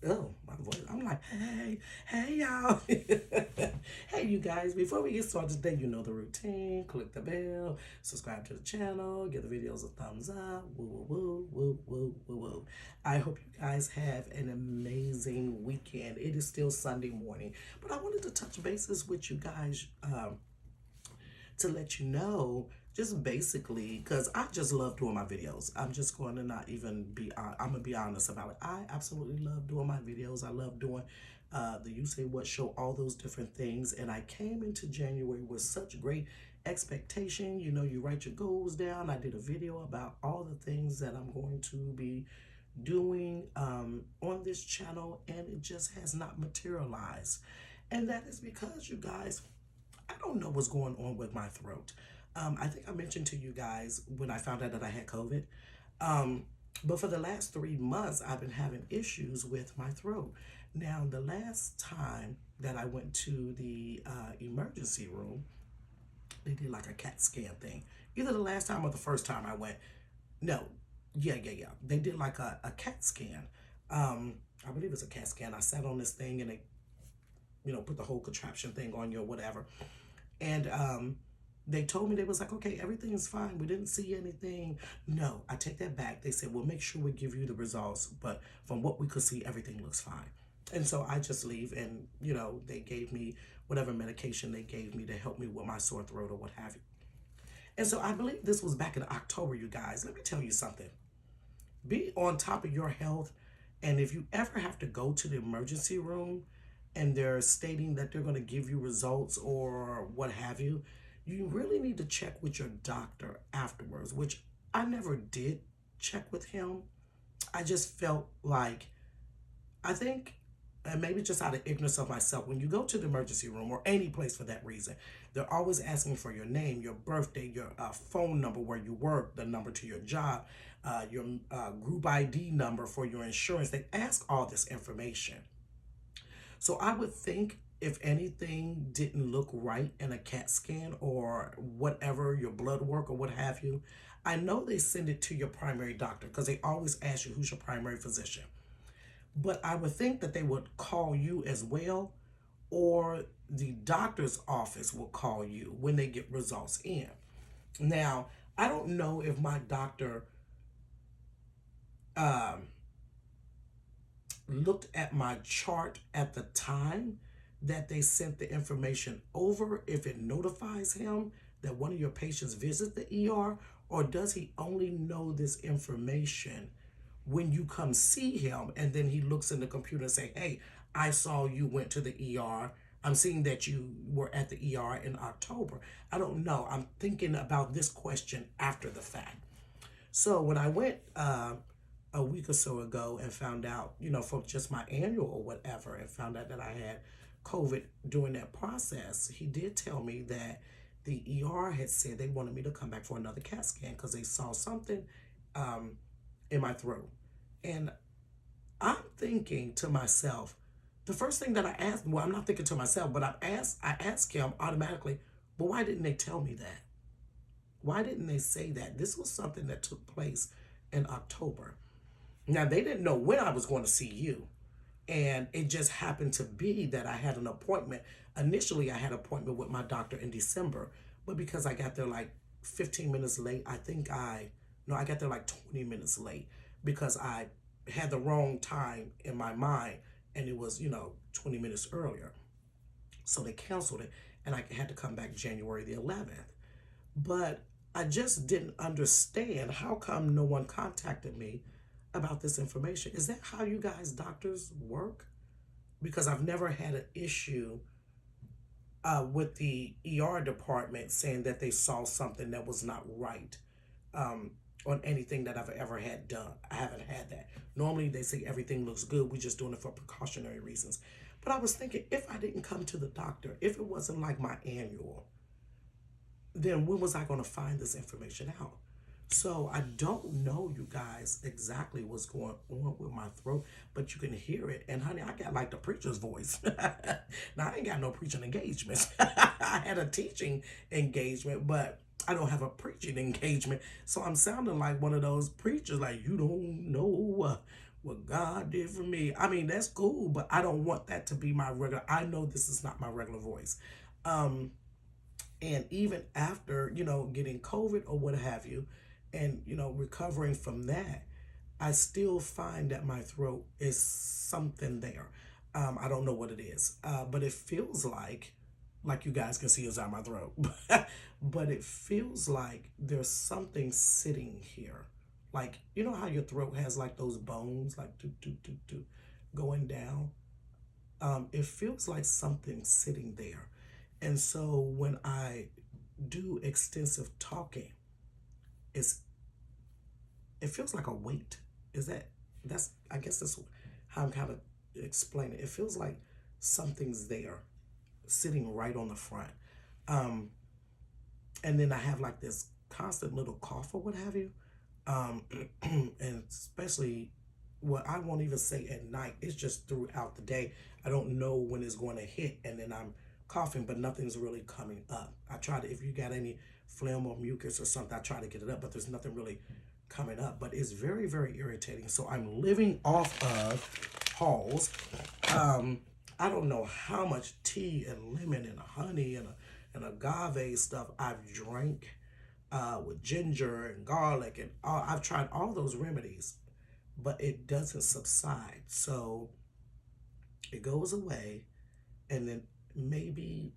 Oh, my voice. I'm like, hey, y'all. Hey, you guys. Before we get started today, you know the routine. Click the bell, subscribe to the channel, give the videos a thumbs up. Woo, woo, woo, woo, woo, woo, woo. I hope you guys have an amazing weekend. It is still Sunday morning, but I wanted to touch bases with you guys. To let you know, just basically, because I just love doing my videos. I'm just going to not even be, I'm going to be honest about it. I absolutely love doing my videos. I love doing the You Say What show, all those different things. And I came into January with such great expectation. You know, you write your goals down. I did a video about all the things that I'm going to be doing on this channel, and it just has not materialized. And that is because, you guys, I don't know what's going on with my throat. I think I mentioned to you guys when I found out that I had COVID. Um, but for the last 3 months, I've been having issues with my throat. Now, the last time that I went to the emergency room, they did like a CAT scan thing. Either the last time or the first time I went. No, yeah. They did like a CAT scan. I believe it's a CAT scan. I sat on this thing and they, put the whole contraption thing on you or whatever. And they told me, they was like, okay, everything's fine. We didn't see anything. No, I take that back. They said, we'll make sure we give you the results. But from what we could see, everything looks fine. And so I just leave and, they gave me whatever medication they gave me to help me with my sore throat or what have you. And so I believe this was back in October, you guys. Let me tell you something. Be on top of your health. And if you ever have to go to the emergency room and they're stating that they're going to give you results or what have you, you really need to check with your doctor afterwards, which I never did check with him. I just felt like, I think, and maybe just out of ignorance of myself, when you go to the emergency room or any place for that reason, they're always asking for your name, your birthday, your phone number where you work, the number to your job, your group ID number for your insurance. They ask all this information. So I would think if anything didn't look right in a CAT scan or whatever, your blood work or what have you, I know they send it to your primary doctor because they always ask you who's your primary physician. But I would think that they would call you as well, or the doctor's office will call you when they get results in. Now, I don't know if my doctor um, looked at my chart at the time that they sent the information over, if it notifies him that one of your patients visits the ER, or does he only know this information when you come see him and then he looks in the computer and say, hey, I saw you went to the ER. I'm seeing that you were at the ER in October. I don't know. I'm thinking about this question after the fact. So when I went a week or so ago and found out, from just my annual or whatever, and found out that I had COVID during that process, he did tell me that the ER had said they wanted me to come back for another CAT scan because they saw something in my throat. And I'm thinking to myself, the first thing that I asked, well, I'm not thinking to myself, but I asked him automatically, but why didn't they tell me that? Why didn't they say that? This was something that took place in October. Now, they didn't know when I was going to see you. And it just happened to be that I had an appointment. Initially, I had an appointment with my doctor in December. But because I got there like 15 minutes late, no, I got there like 20 minutes late because I had the wrong time in my mind and it was, 20 minutes earlier. So they canceled it and I had to come back January the 11th. But I just didn't understand how come no one contacted me about this information. Is that how you guys doctors work? Because I've never had an issue with the ER department saying that they saw something that was not right on anything that I've ever had done. I haven't had that. Normally they say everything looks good. We're just doing it for precautionary reasons. But I was thinking, if I didn't come to the doctor, if it wasn't like my annual, then when was I going to find this information out? So I don't know, you guys, exactly what's going on with my throat, but you can hear it. And honey, I got like the preacher's voice. Now, I ain't got no preaching engagements. I had a teaching engagement, but I don't have a preaching engagement. So I'm sounding like one of those preachers, like, you don't know what God did for me. I mean, that's cool, but I don't want that to be my regular. I know this is not my regular voice. Um, and even after, getting COVID or what have you, and, recovering from that, I still find that my throat is something there. I don't know what it is, but it feels like you guys can see inside my throat, but it feels like there's something sitting here. Like, you know how your throat has like those bones, like do, do, do, do, going down? It feels like something sitting there. And so when I do extensive talking, it's it feels like a weight. Is that's I guess that's how I'm kind of explaining it. It feels like something's there sitting right on the front. Um, and then I have like this constant little cough or what have you. Um, and especially what I won't even say at night. It's just throughout the day. I don't know when it's going to hit, and then I'm coughing, but nothing's really coming up. I try to, if you got any phlegm or mucus or something, I try to get it up, but there's nothing really coming up. But it's very, very irritating. So I'm living off of Halls. Um, I don't know how much tea and lemon and honey and agave stuff I've drank with ginger and garlic and all. I've tried all those remedies, but it doesn't subside. So it goes away, and then maybe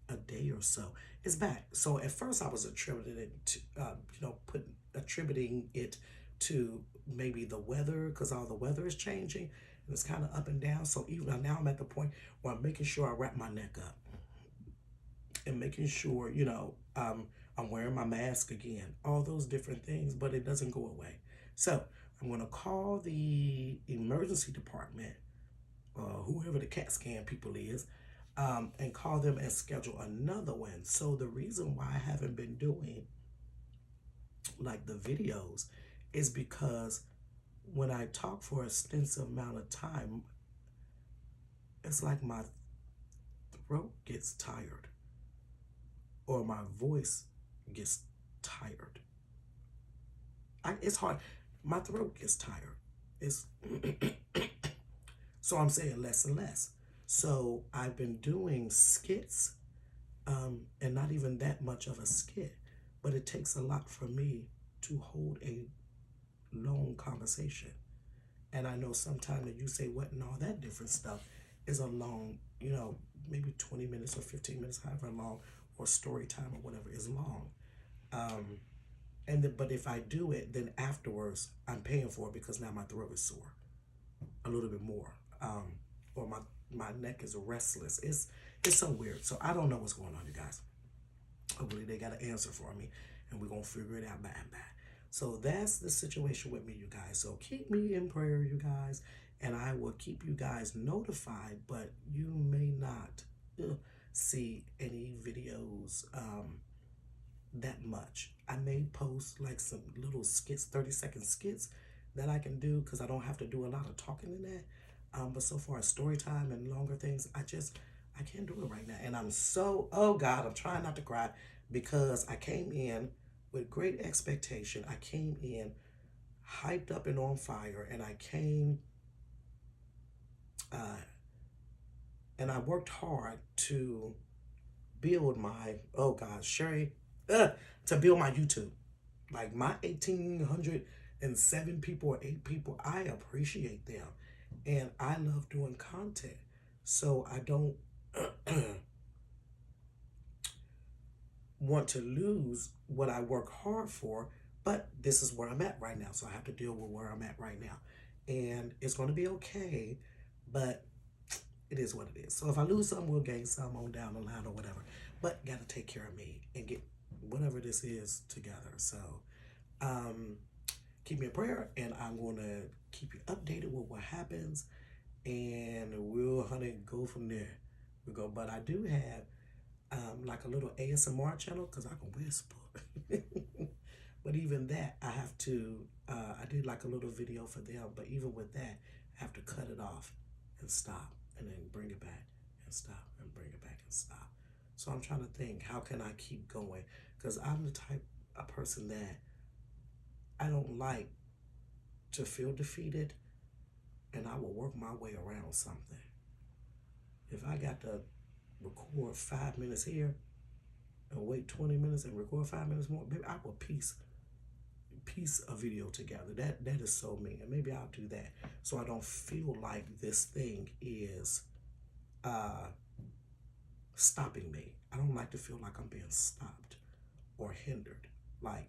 a day or so it's back. So at first I was attributing it to, attributing it to maybe the weather, because all the weather is changing and it's kind of up and down. So even now I'm at the point where I'm making sure I wrap my neck up and making sure, I'm wearing my mask again, all those different things, but it doesn't go away. So I'm going to call the emergency department, whoever the CAT scan people is, and call them and schedule another one. So the reason why I haven't been doing like the videos is because when I talk for an extensive amount of time, it's like my throat gets tired or my voice gets tired. It's hard. My throat gets tired. It's so I'm saying less and less. So I've been doing skits, and not even that much of a skit, but it takes a lot for me to hold a long conversation. And I know sometimes that you say what and all that different stuff is a long, maybe 20 minutes or 15 minutes, however long, or story time or whatever is long. Um, but if I do it, then afterwards I'm paying for it because now my throat is sore a little bit more, or my neck is restless. It's so weird. So I don't know what's going on, you guys. Hopefully they got an answer for me, and we're gonna figure it out by and by. So that's the situation with me, you guys. So keep me in prayer, you guys, and I will keep you guys notified. But you may not see any videos that much. I may post like some little skits, 30-second skits that I can do because I don't have to do a lot of talking in that. But so far as story time and longer things, I can't do it right now. And I'm so, oh God, I'm trying not to cry because I came in with great expectation. I came in hyped up and on fire, and I came uh, and I worked hard to build my, oh God, Sherry, to build my YouTube. Like my 1,807 people or 8 people, I appreciate them. And I love doing content. So I don't want to lose what I work hard for, but this is where I'm at right now. So I have to deal with where I'm at right now. And it's going to be okay, but it is what it is. So if I lose some, we'll gain some on down the line or whatever. But got to take care of me and get whatever this is together. So keep me in prayer, and I'm going to keep you updated with what happens, and we'll, honey, go from there. We go. But I do have like a little ASMR channel because I can whisper. But even that, I have to, I did like a little video for them, but even with that, I have to cut it off and stop and then bring it back and stop and bring it back and stop. So I'm trying to think, how can I keep going? Because I'm the type of person that I don't like to feel defeated. and I will work my way around something. If I got to record 5 minutes here and wait 20 minutes and record 5 minutes more, maybe I will piece a video together. That is so me, and maybe I'll do that so I don't feel like this thing is uh stopping me. I don't like to feel like I'm being stopped or hindered. Like,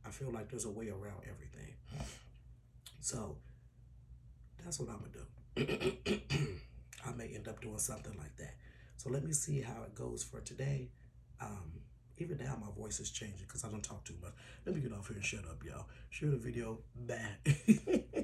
I feel like there's a way around everything. So that's what I'm gonna do. I may end up doing something like that. So let me see how it goes for today. Um, Even now my voice is changing because I don't talk too much. Let me get off here and shut up, y'all. Share the video. Bye.